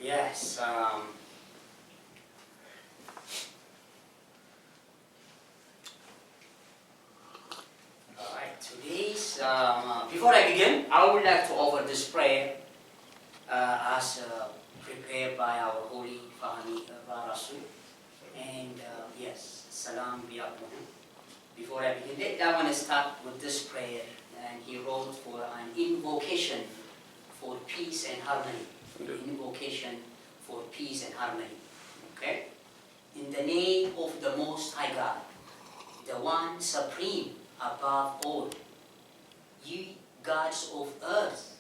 Yes. Alright, today's, before I begin, I would like to offer this prayer as prepared by our holy Fahmi Rasul. And yes, salam be upon him. Before I begin, I want to start with this prayer. And he wrote for an invocation for peace and harmony. Invocation for peace and harmony. Okay? In the name of the Most High God, the one supreme above all, ye gods of earth,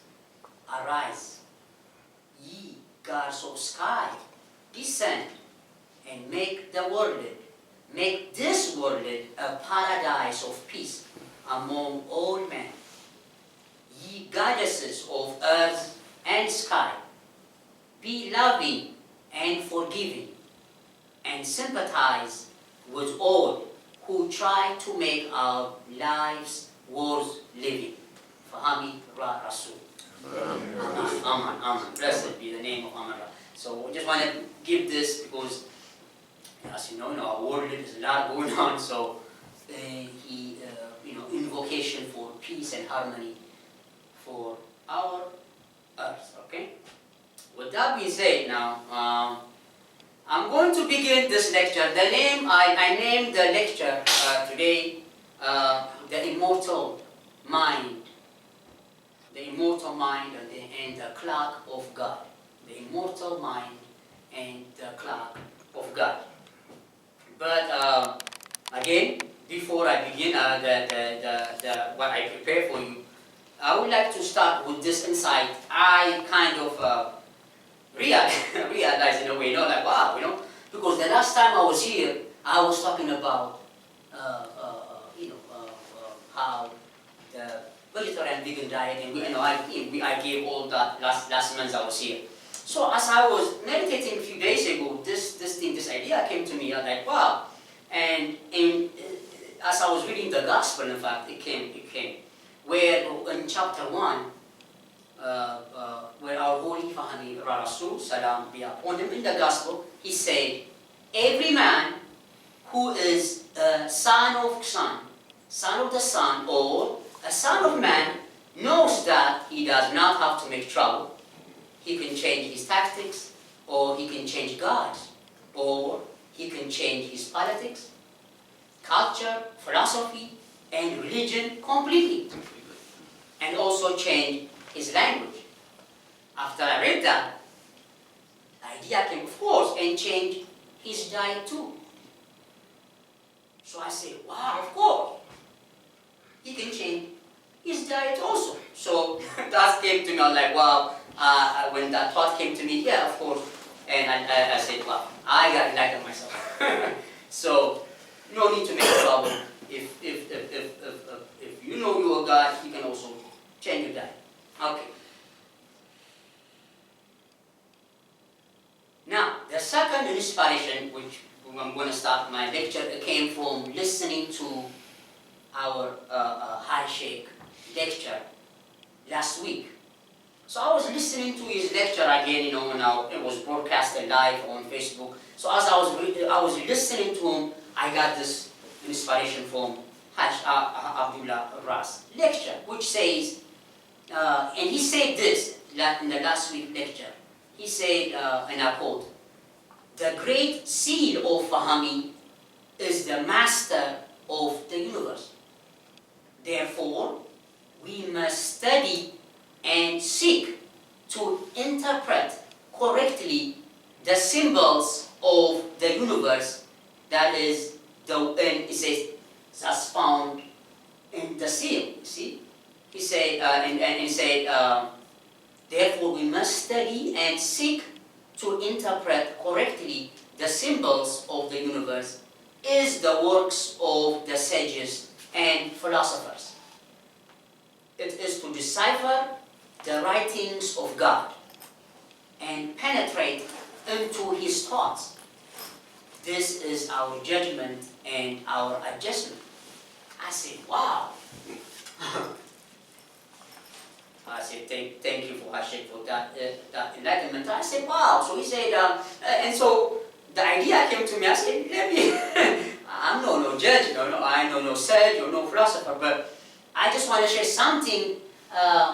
arise. Ye gods of sky, descend, and make this world a paradise of peace among all men. Ye goddesses of earth and sky, be loving and forgiving, and sympathize with all who try to make our lives worth living. Fahami Ra Rasul. Aman. Blessed be the name of Aman. So we just want to give this because, as you know, in our world there's a lot going on. So invocation for peace and harmony for our earth. Okay. With that being said, now I'm going to begin this lecture. The name I named the lecture today, the Immortal Mind. The immortal mind and the clock of God. The immortal mind and the clock of God. But again, before I begin what I prepare for you, I would like to start with this insight. I kind of realized in a way, like wow, because the last time I was here, I was talking about how the vegetarian vegan diet, and I gave all that last month I was here. So as I was meditating a few days ago, this idea came to me. I was like, wow. And as I was reading the gospel, in fact, it came, where in chapter 1, where our holy Fahmi Rasul, salam be upon him, in the gospel, he said, every man who is a son of the sun, or a son of man, knows that he does not have to make trouble. He can change his tactics, or he can change gods, or he can change his politics, culture, philosophy, and religion completely. And also change his language. After I read that, the idea came, of course, and change his diet too. So I said, wow, of course. He can change his diet also. So that came to me, I was like, wow, when that thought came to me, yeah, of course. And I said, wow, I got enlightened myself. So no need to make trouble. If you know you are God, you can also change your diet. Okay. Now, the second inspiration, which I'm going to start my lecture, came from listening to our High Sheikh lecture last week. So I was listening to his lecture again, now it was broadcasted live on Facebook. So as I was listening to him, I got this inspiration from Hajj Abdullah Ras lecture, which says, and he said this in the last week lecture. He said, and I quote, the great seal of Fahmi is the master of the universe. Therefore, we must study and seek to interpret correctly the symbols of the universe, that is, and it says, that's found in the seal, see? He said, and he said, therefore we must study and seek to interpret correctly the symbols of the universe is the works of the sages and philosophers. It is to decipher the writings of God and penetrate into His thoughts. This is our judgment and our adjustment. I said, wow. I said, thank you for Hashik for that enlightenment. I said, wow. So he said, and so the idea came to me. I said, let me, I'm no judge, I know no sage or no philosopher, but I just want to share something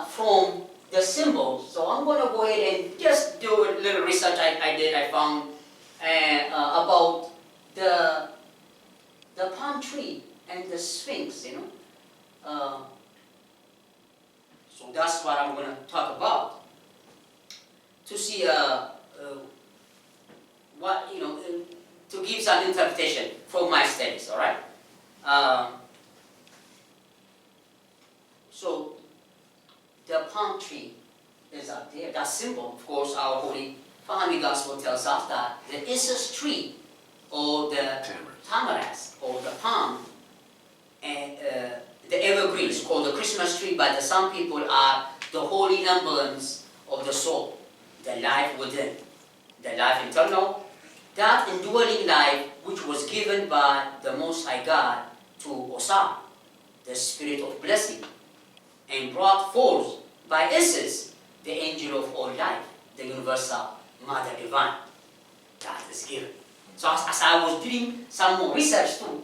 from the symbols. So I'm going to go ahead and just do a little research I found about the palm tree and the sphinx, so that's what I'm going to talk about. To see what, to give some interpretation from my studies, all right? So the palm tree is up there. That symbol, of course, our Holy Family Gospel tells us that the Isis tree, or the tamarisk, or the palm, and the evergreens, called the Christmas tree by some people, are the holy emblems of the soul, the life within, the life internal, that indwelling life which was given by the Most High God to Osam, the spirit of blessing, and brought forth by Isis, the angel of all life, the universal Mother Divine. That is given. So as I was doing some more research too,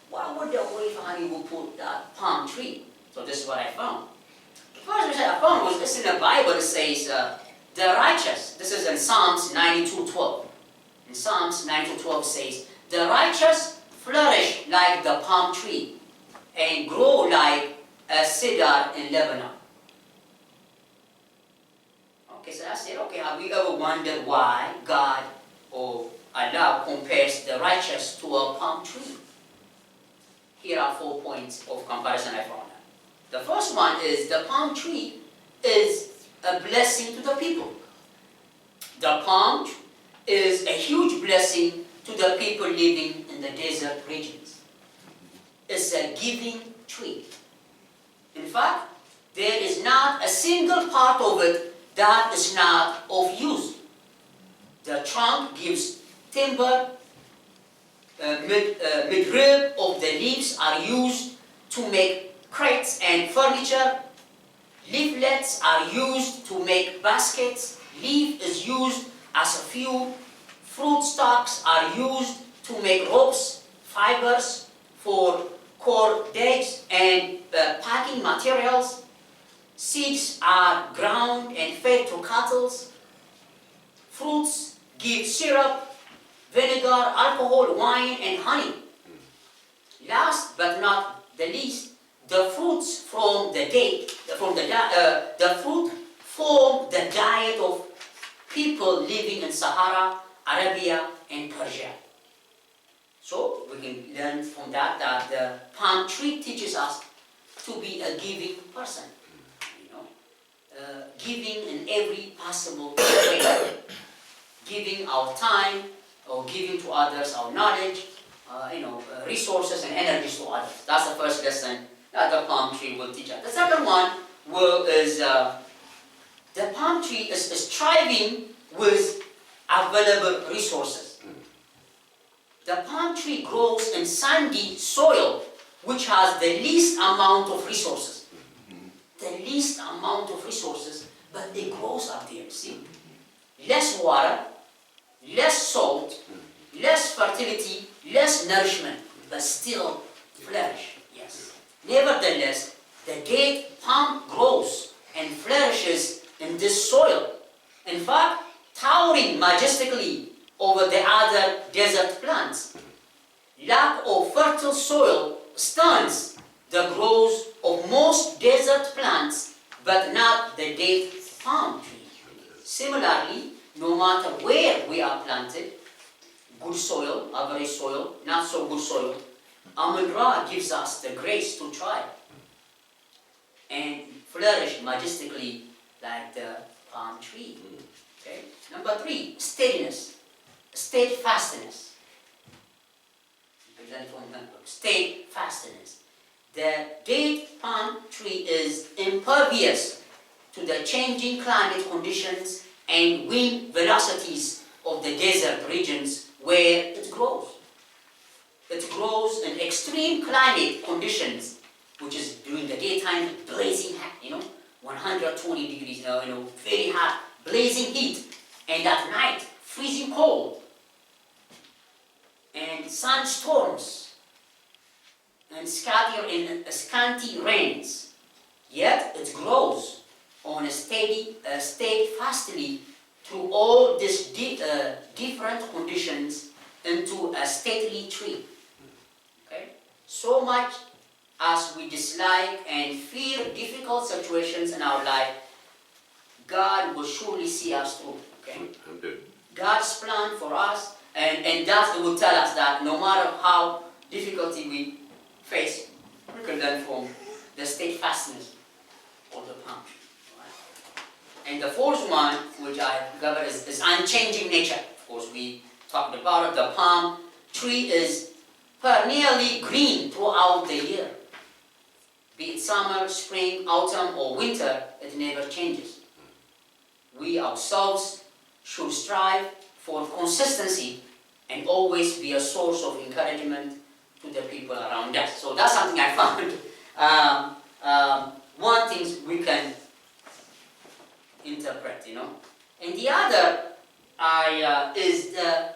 why would the Holy Family would put that palm tree? So this is what I found. The first research I found was this in the Bible. It says, the righteous, this is in Psalms 92:12. In Psalms 92:12 says, the righteous flourish like the palm tree and grow like a cedar in Lebanon. Okay, so I said, okay, have you ever wondered why God or Allah compares the righteous to a palm tree? Here are 4 points of comparison I found. The first one is the palm tree is a blessing to the people. The palm is a huge blessing to the people living in the desert regions. It's a giving tree. In fact, there is not a single part of it that is not of use. The trunk gives timber, mid-rib of the leaves are used to make crates and furniture. Leaflets are used to make baskets. Leaf is used as a fuel. Fruit stalks are used to make ropes, fibers for cordage and packing materials. Seeds are ground and fed to cattle. Fruits give syrup, vinegar, alcohol, wine, and honey. Last but not the least, the fruits from the date, the fruit form the diet of people living in Sahara, Arabia, and Persia. So we can learn from that the palm tree teaches us to be a giving person. Giving in every possible way. Giving our time, or giving to others our knowledge, resources and energies to others. That's the first lesson that the palm tree will teach us. The second one is the palm tree is striving with available resources. The palm tree grows in sandy soil, which has the least amount of resources. The least amount of resources, but it grows up there, see? Less water, less salt, less fertility, less nourishment, but still flourish, yes. Nevertheless, the date palm grows and flourishes in this soil. In fact, towering majestically over the other desert plants. Lack of fertile soil stunts the growth of most desert plants, but not the date palm tree. Similarly, no matter where we are planted, good soil, average soil, not so good soil, Amun-Ra gives us the grace to try and flourish majestically like the palm tree. Okay? Number 3, steadiness, steadfastness. Steadfastness. The date palm tree is impervious to the changing climate conditions and wind velocities of the desert regions where it grows. It grows in extreme climate conditions, which is during the daytime blazing hot, 120 degrees, very hot, blazing heat, and at night, freezing cold, and sunstorms, and scanty rains. Yet it grows on a steadfastly through all these different conditions into a stately tree. Okay? So much as we dislike and fear difficult situations in our life, God will surely see us through. Okay? God's plan for us, and that will tell us that no matter how difficulty we face, we can learn from the steadfastness of the palm tree. Right? And the fourth one, which I covered, is unchanging nature. Of course, we talked about it. The palm tree is perennially green throughout the year. Be it summer, spring, autumn, or winter, it never changes. We ourselves should strive for consistency and always be a source of encouragement to the people around us. So that's something I found. One thing we can interpret, and the other is the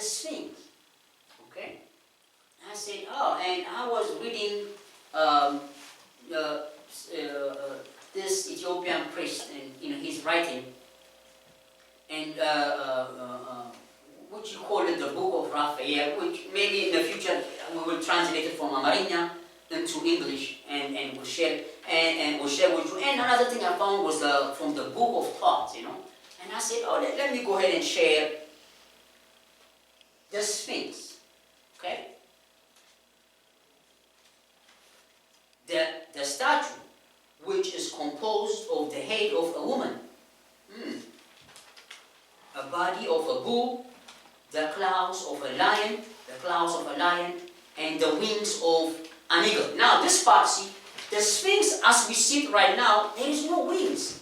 Sphinx. Okay, I said, and I was reading this Ethiopian priest, and he's writing, and which you call it the Book of Raphael, which maybe in the future we will translate it from Amarinya into English, and we'll share and we'll share with you. And another thing I found was from the Book of Thoughts, and I said, let me go ahead and share the Sphinx. Okay, the statue, which is composed of the head of a woman, a body of a bull, the claws of a lion, and the wings of an eagle. Now this part, see, the Sphinx as we see it right now, there is no wings.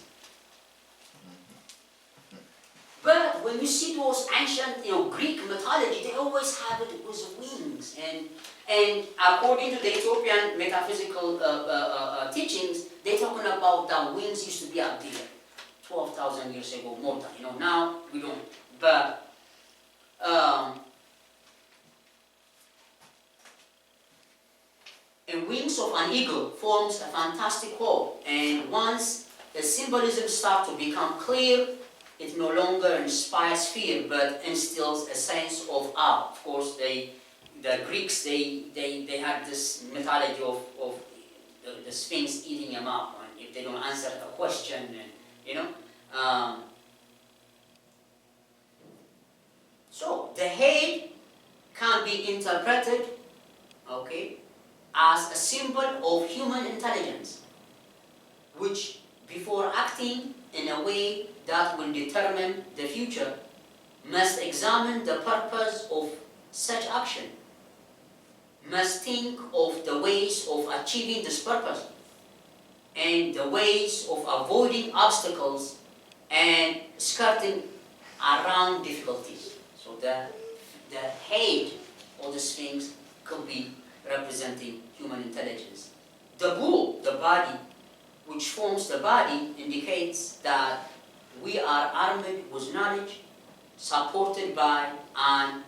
But when you see those ancient, Greek mythology, they always have it with wings. And according to the Ethiopian metaphysical teachings, they're talking about that wings used to be up there 12,000 years ago, more than, now we don't. But the wings of an eagle forms a fantastic whole, and once the symbolism starts to become clear, it no longer inspires fear, but instills a sense of awe. Of course, the Greeks, they had this mythology of the Sphinx eating them up, and if they don't answer a question, and so the head can be interpreted, okay, as a symbol of human intelligence, which before acting in a way that will determine the future, must examine the purpose of such action, must think of the ways of achieving this purpose, and the ways of avoiding obstacles and skirting around difficulties. So the head of the Sphinx could be representing human intelligence. The bull, the body, which forms the body, indicates that we are armed with knowledge, supported by an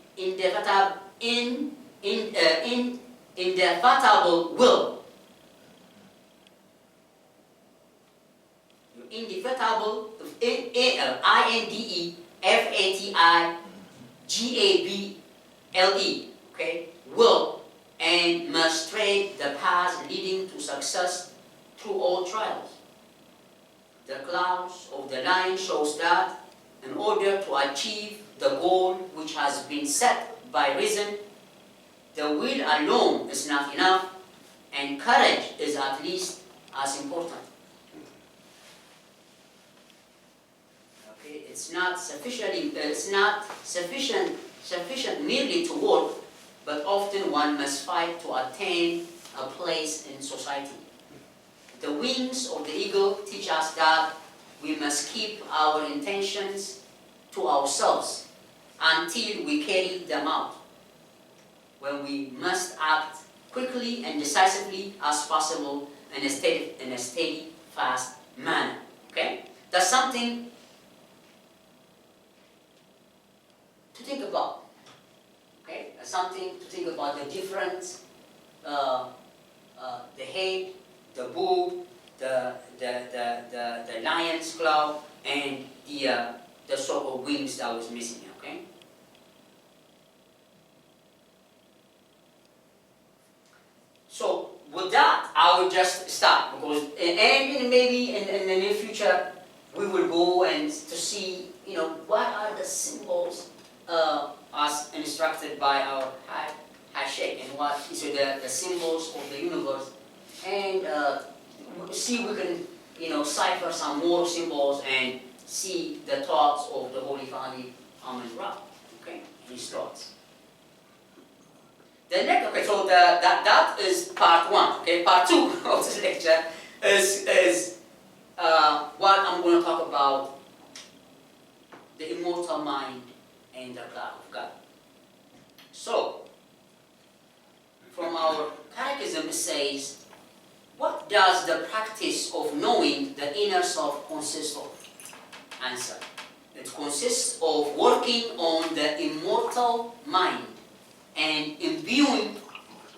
indefatigable will. Indefatigable, INDEFATIGABLE, okay, will, and must tread the path leading to success through all trials. The claws of the lion shows that in order to achieve the goal which has been set by reason, the will alone is not enough, and courage is at least as important. Okay, it's not sufficient merely to work, but often one must fight to attain a place in society. The wings of the eagle teach us that we must keep our intentions to ourselves until we carry them out, when we must act quickly and decisively as possible in a steady, fast manner. Okay? That's something to think about. Okay? That's something to think about, the difference, the head, the bull, the lion's claw, and the sort of wings that was missing. Okay? So with that, I will just start, because and maybe in the near future we will go and to see, what are the symbols as instructed by our high sheikh, and what is the symbols of the universe, and see we can cipher some more symbols and see the thoughts of the Holy Family Amun Ra. Okay, his thoughts. The next, okay, so that is part one. Okay, part two of this lecture is what I'm going to talk about: the immortal mind and the cloud of God. So, from our catechism, it says, what does the practice of knowing the inner self consist of? Answer: it consists of working on the immortal mind and imbuing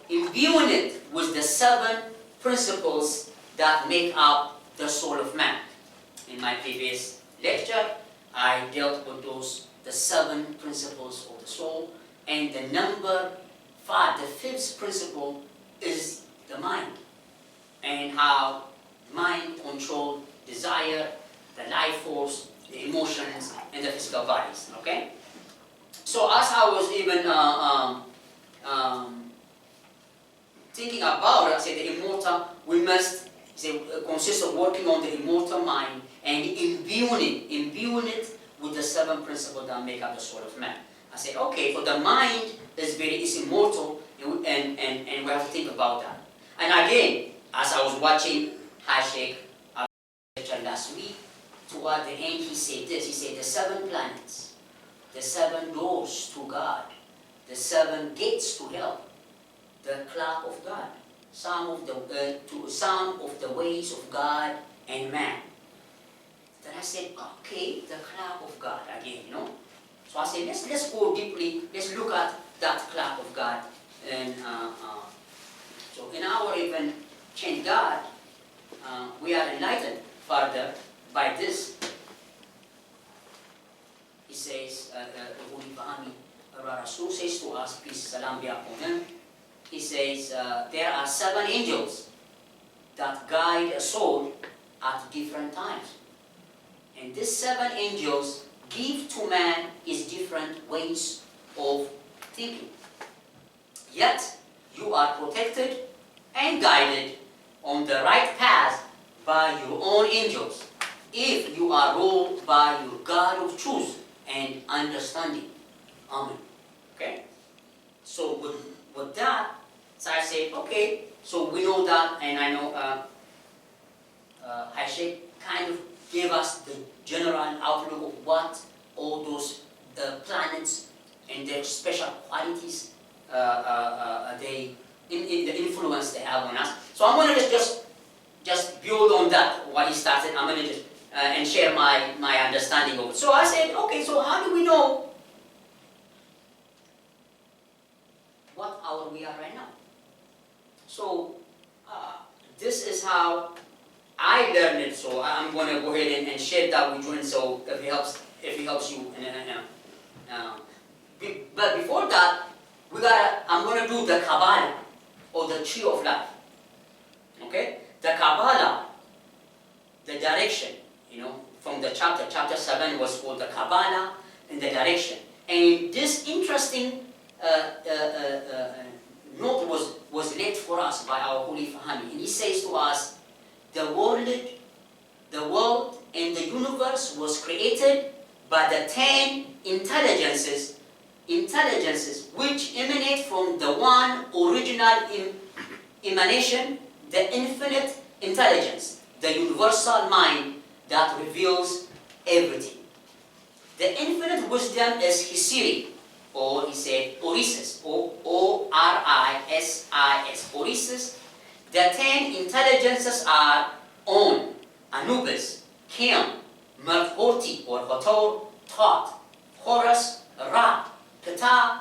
it with the 7 principles that make up the soul of man. In my previous lecture, I dealt with the 7 principles of the soul, and the number 5, the 5th principle, is the mind, and how mind controls desire, the life force, the emotions, and the physical bodies. Okay? So as I was even thinking about it, I said the immortal, we must consist of working on the immortal mind and imbuing it with the 7 principles that make up the soul of man. I said, okay, so the mind is immortal, and we have to think about that. And again, as I was watching High Sheikh lecture last week, toward the end he said this, he said the 7 planets, the 7 doors to God, the 7 gates to hell, the clock of God, some of the ways of God and man. Then I said, okay, the clock of God again, So I said, let's go deeply, let's look at that clock of God. And so in our even change God, we are enlightened further by this. He says, the Holy Bahami Rasul says to us, peace, salam be upon him. He says, there are 7 angels that guide a soul at different times. And these 7 angels give to man his different ways of thinking. Yet, you are protected and guided on the right path by your own angels, if you are ruled by your God of truth and understanding. Amen. Okay? So with that, so I said, okay, so we know that, and I know High Sheikh kind of gave us the general outlook of what all those planets and their special qualities, the influence they have on us. So I'm going to just build on that, what he started. I'm going to just and share my understanding of it. So I said, okay, so how do we know what hour we are right now? So this is how I learned it. So I'm going to go ahead and share that with you. And so if it helps you. But before that, I'm going to do the Kabbalah, or the tree of life. Okay, the Kabbalah, the direction. From the chapter 7 was called the Kabbalah and the direction. And this interesting note was laid for us by our Holy Fahami. And he says to us, the world and the universe was created by the 10 intelligences which emanate from the one original emanation, the infinite intelligence, the universal mind that reveals everything. The infinite wisdom is Hisiri, or he said Orisis, O-R-I-S-I-S, Orisis, The 10 intelligences are On, Anubis, Kim, Merhoti or Hathor, Thoth, Horus, Ra, Ptah,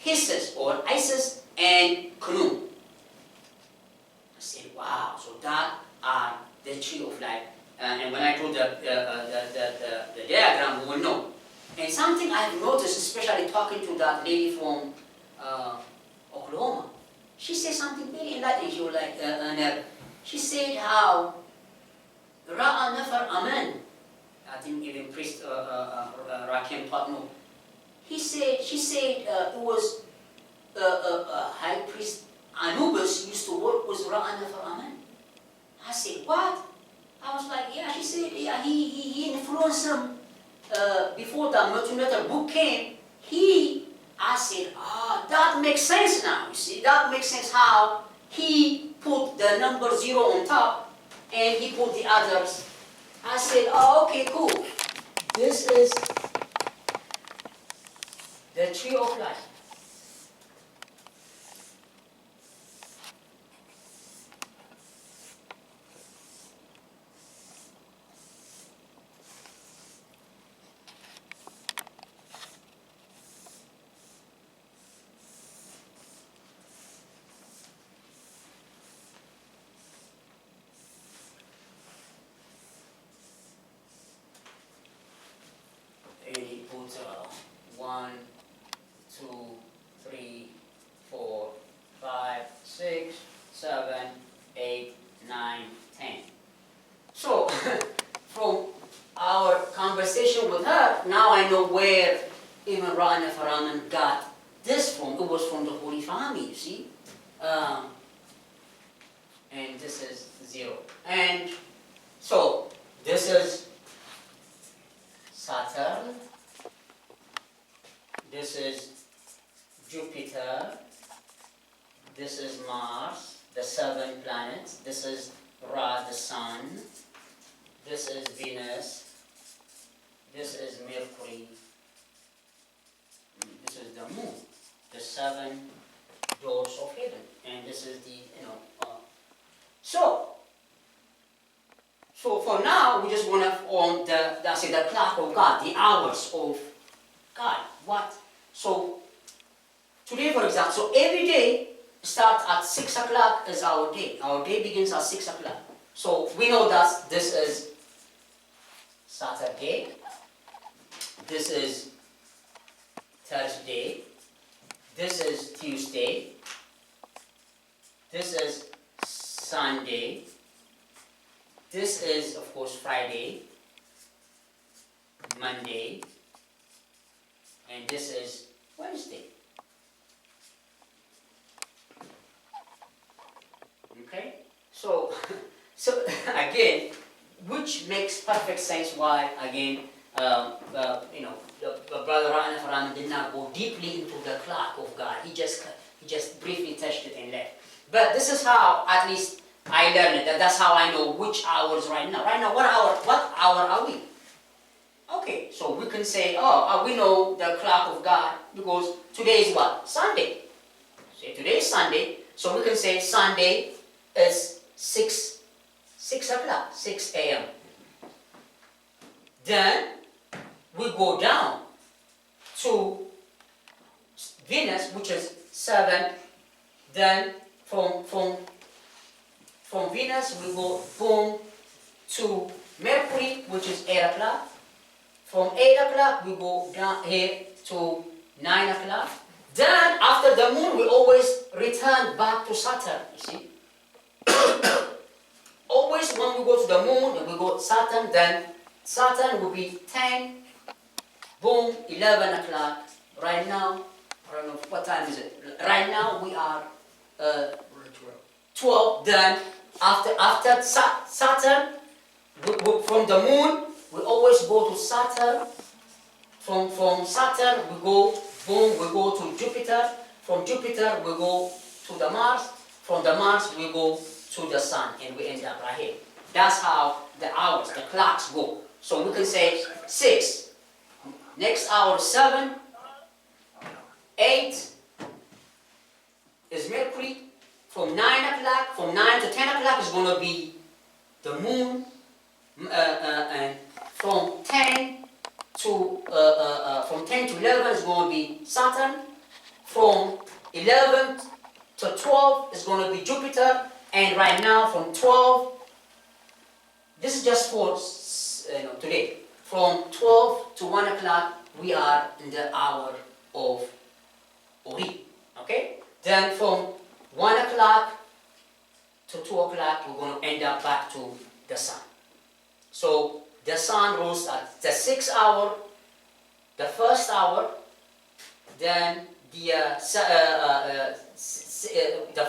Isis or Isis, and Khnum. I said, wow, so that are the tree of life. And when I told the diagram, we will know. And something I've noticed, especially talking to that lady from Oklahoma, she said something very enlightening. She was like, she said how Ra'a Nafar Aman, I think even priest Rakim taught no. She said it was high priest Anubis used to work with Ra'a Nafar Aman. I said, what? I was like, yeah, she said, yeah, he influenced him before the Metal book came. I said, that makes sense now. You see, that makes sense how he put the number 0 on top and he put the others. I said, okay, cool. This is the tree of life. And he put 1, 2, 3, 4, 5, 6, 7, 8, 9, 10. So, from our conversation with her, now I know where even Ra'a Nafar Aman got this from. It was from the Holy Family, you see. And this is 0. And so, this is Saturn, this is Jupiter, this is Mars, the 7 planets, this is Ra, the Sun, this is Venus, this is Mercury, this is the Moon, the 7 doors of heaven, and this is the, So for now, we just want to form the clock of God, the hours of God. What? So today, for example, so every day starts at 6 o'clock is our day. Our day begins at 6 o'clock. So we know that this is Saturday, this is Thursday, this is Tuesday, this is Sunday, this is, of course, Friday, Monday, and this is Wednesday. Okay? So again, which makes perfect sense why, again, the brother Ra'a Nafar Aman did not go deeply into the clock of God. He just briefly touched it and left. But this is how, at least, I learned it. That's how I know which hours right now. Right now, what hour are we? Okay, so we can say, we know the clock of God because today is what? Sunday. Say today is Sunday, so we can say Sunday is 6 o'clock, 6 a.m. Then we go down to Venus, which is 7. Then from Venus we go boom to Mercury, which is 8 o'clock. From 8 o'clock we go down here to 9 o'clock. Then after the moon we always return back to Saturn, you see. Always when we go to the moon, then we go to Saturn, then Saturn will be 10, boom, 11 o'clock. Right now, I don't know, what time is it? Right now we are 12. Then after Saturn, from the moon, we always go to Saturn. From Saturn, we go, boom, we go to Jupiter. From Jupiter, we go to the Mars. From the Mars, we go to the Sun, and we end up right here. That's how the hours, the clocks go. So we can say 6. Next hour, 7. 8 is Mercury. from 9 o'clock, from 9 to 10 o'clock is going to be the moon, and from 10 to 11 is going to be Saturn, from 11 to 12 is going to be Jupiter, and right now from 12, this is just for today, from 12 to 1 o'clock we are in the hour of Ori, okay? Then from 1 o'clock to 2 o'clock we're going to end up back to the sun. So the sun rose at the 6th hour, the first hour, then the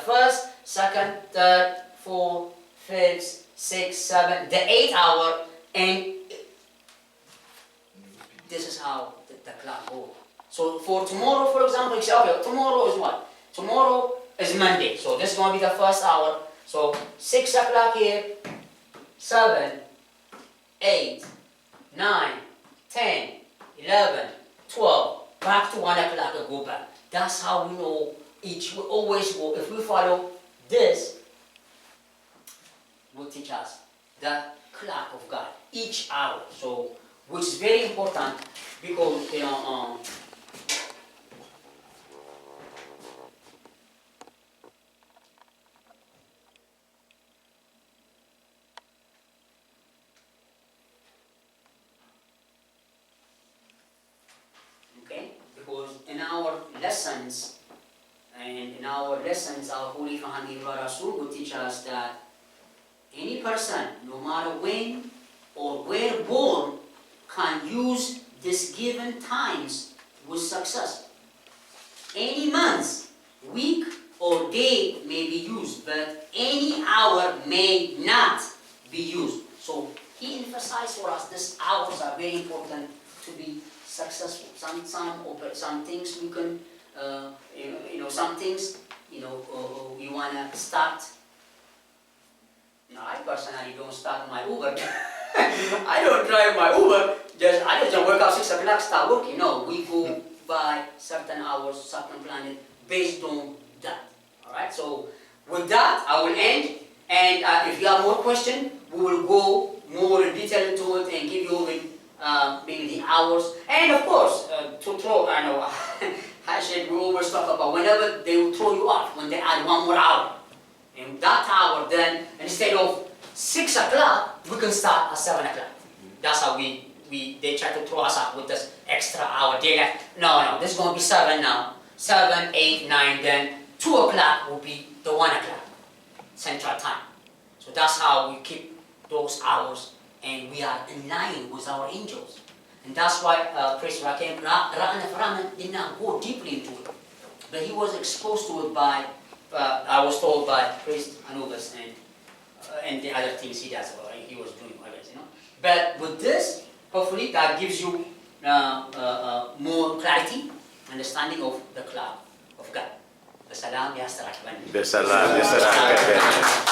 first, second, third, fourth, fifth, sixth, seventh, the 8th hour, and this is how the clock goes. So for tomorrow, for example, you say, okay, tomorrow is what? Tomorrow is Monday, so this is going to be the first hour. So 6 o'clock here, 7, 8, 9, 10, 11, 12, back to 1 o'clock and go back. That's how we know each will always go. If we follow this, will teach us the clock of God each hour. So, which is very important because okay, because in our lessons, our Holy Family Rasul will teach us that any person, no matter when or where born, can use these given times with success. Any month, week, or day may be used, but any hour may not be used. So he emphasized for us these hours are very important to be successful. Some things we can, some things, we want to start. I personally don't start my Uber. I don't drive my Uber. I just wake up 6 o'clock, start working. No, we go by certain hours, certain planet, based on that. All right. So with that, I will end. And if you have more questions, we will go more in detail into it and give you maybe the hours. And of course, to throw, I know, I said we always talk about whenever they will throw you off, when they add 1 more hour. And that hour, then instead of 6 o'clock, we can start at 7 o'clock. That's how they try to throw us up with this extra hour. They're like, no, this is going to be 7 now. 7, 8, 9, then 2 o'clock will be the 1 o'clock Central Time. So that's how we keep those hours, and we are in line with our angels. And that's why Priest Rakim Ra'an did not go deeply into it. But he was exposed to it by, I was told by Priest Anubis and the other things he does, he was doing, I guess, But with this, hopefully that gives you more clarity, understanding of the cloud of God. Bisalam, ya Salam. Bisalam, ya Salam.